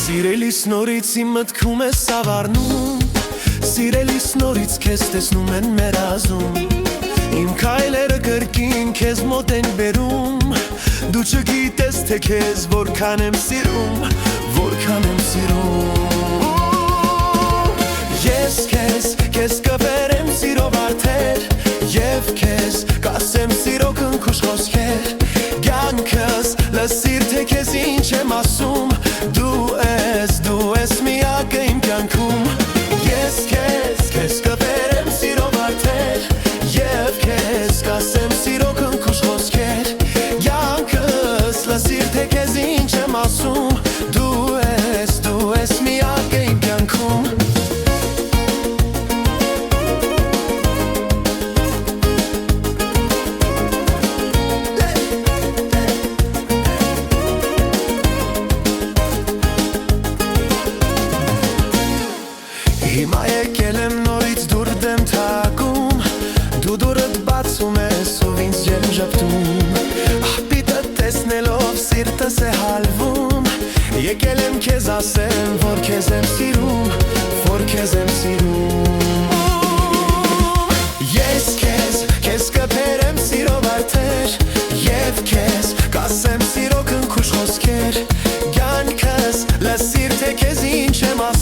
Սիրելիս նորից իմ մտքում է սավառնում, սիրելիս նորից քեզ տեսնում են մեր ազում, իմ քայլերը կրկին քեզ մոտ են բերում, դու չգիտես թե քեզ որքան եմ սիրում, որքան եմ սիրում։ Ես քեզ կբերեմ սիրով արդեր, և քեզ կասեմ սիրո քնքուշ խոսքեր, կյանքս լսիր թե քեզ ինչ եմ ասում, դու ես միակը իմ կյանքում։ Ես քեզ կբերեմ սիրով արդեր, և քեզ կասեմ սիրո քնքուշ խոսքեր, կյանքս լսիր թե քեզ ինչ եմ ասում, դու ես միակը իմ կյանքում։ Հիմա եկել եմ նորից դուր դեմ թակում, դու դուրդ բացում ես ու ինձ ջերմ ժպտում, աղբիտը տեսնելով սիրտս է հալվում, եկել եմ քեզ ասեմ, որ քեզ եմ սիրում, որ քեզ եմ սիրում։ Ես քեզ կբերեմ սիրով արդեր, և քեզ կասեմ սիրո քնքուշ խոսքեր, կյանքս լսիր թե քեզ ինչ եմ ասում,